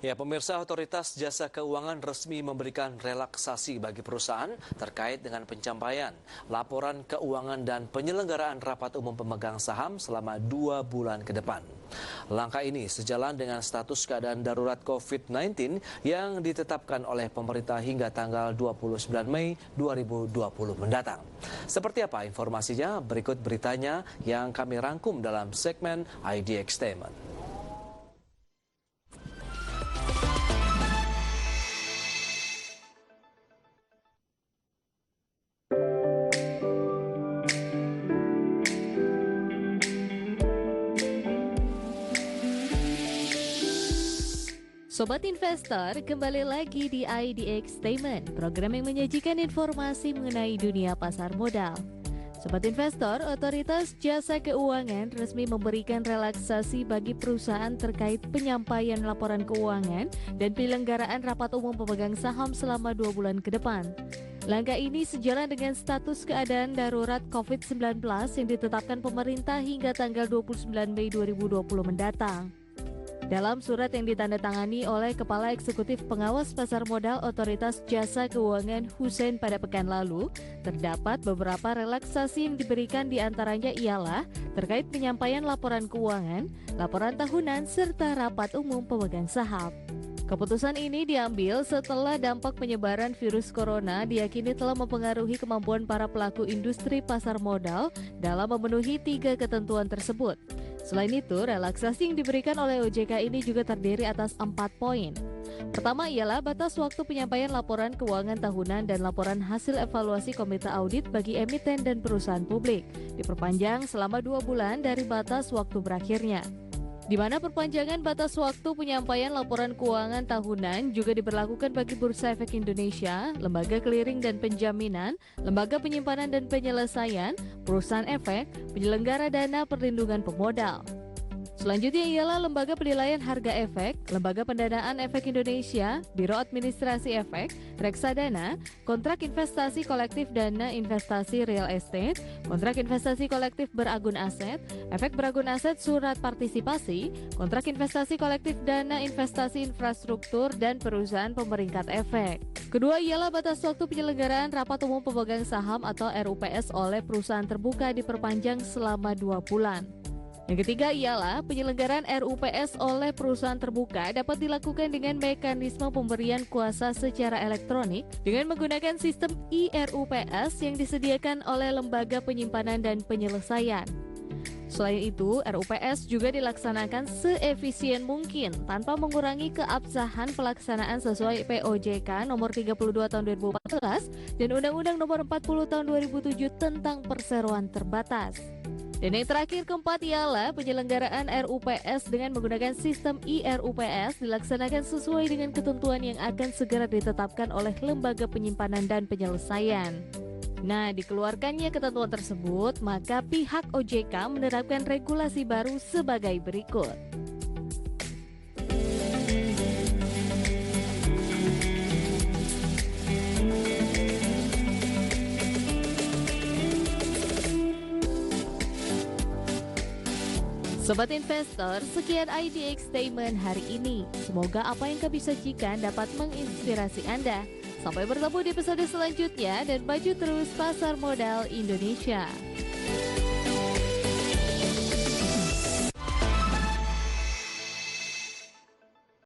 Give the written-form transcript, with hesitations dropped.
Ya, pemirsa, Otoritas Jasa Keuangan resmi memberikan relaksasi bagi perusahaan terkait dengan pencapaian laporan keuangan dan penyelenggaraan rapat umum pemegang saham selama 2 bulan ke depan. Langkah ini sejalan dengan status keadaan darurat COVID-19 yang ditetapkan oleh pemerintah hingga tanggal 29 Mei 2020 mendatang. Seperti apa informasinya? Berikut beritanya yang kami rangkum dalam segmen IDX Statement. Sobat Investor, kembali lagi di IDX Statement, program yang menyajikan informasi mengenai dunia pasar modal. Sobat Investor, Otoritas Jasa Keuangan resmi memberikan relaksasi bagi perusahaan terkait penyampaian laporan keuangan dan penyelenggaraan rapat umum pemegang saham selama 2 bulan ke depan. Langkah ini sejalan dengan status keadaan darurat COVID-19 yang ditetapkan pemerintah hingga tanggal 29 Mei 2020 mendatang. Dalam surat yang ditandatangani oleh Kepala Eksekutif Pengawas Pasar Modal Otoritas Jasa Keuangan Hussein pada pekan lalu, terdapat beberapa relaksasi yang diberikan, diantaranya ialah terkait penyampaian laporan keuangan, laporan tahunan, serta rapat umum pemegang saham. Keputusan ini diambil setelah dampak penyebaran virus corona diyakini telah mempengaruhi kemampuan para pelaku industri pasar modal dalam memenuhi 3 ketentuan tersebut. Selain itu, relaksasi yang diberikan oleh OJK ini juga terdiri atas 4 poin. Pertama ialah batas waktu penyampaian laporan keuangan tahunan dan laporan hasil evaluasi komite audit bagi emiten dan perusahaan publik diperpanjang selama 2 bulan dari batas waktu berakhirnya. Di mana perpanjangan batas waktu penyampaian laporan keuangan tahunan juga diberlakukan bagi Bursa Efek Indonesia, Lembaga Clearing dan Penjaminan, Lembaga Penyimpanan dan Penyelesaian, Perusahaan Efek, Penyelenggara Dana Perlindungan Pemodal. Selanjutnya ialah Lembaga Penilaian Harga Efek, Lembaga Pendanaan Efek Indonesia, Biro Administrasi Efek, Reksadana, Kontrak Investasi Kolektif Dana Investasi Real Estate, Kontrak Investasi Kolektif Beragun Aset, Efek Beragun Aset Surat Partisipasi, Kontrak Investasi Kolektif Dana Investasi Infrastruktur, dan Perusahaan Pemeringkat Efek. Kedua ialah batas waktu penyelenggaraan Rapat Umum Pemegang Saham atau RUPS oleh perusahaan terbuka diperpanjang selama 2 bulan. Yang ketiga ialah penyelenggaraan RUPS oleh perusahaan terbuka dapat dilakukan dengan mekanisme pemberian kuasa secara elektronik dengan menggunakan sistem IRUPS yang disediakan oleh Lembaga Penyimpanan dan Penyelesaian. Selain itu, RUPS juga dilaksanakan seefisien mungkin tanpa mengurangi keabsahan pelaksanaan sesuai POJK nomor 32 tahun 2014 dan Undang-Undang nomor 40 tahun 2007 tentang perseroan terbatas. Dan yang terakhir keempat ialah penyelenggaraan RUPS dengan menggunakan sistem IRUPS dilaksanakan sesuai dengan ketentuan yang akan segera ditetapkan oleh Lembaga Penyimpanan dan Penyelesaian. Nah, dikeluarkannya ketentuan tersebut, maka pihak OJK menerapkan regulasi baru sebagai berikut. Sobat Investor, sekian IDX Statement hari ini. Semoga apa yang kami sajikan dapat menginspirasi Anda. Sampai bertemu di episode selanjutnya dan maju terus pasar modal Indonesia.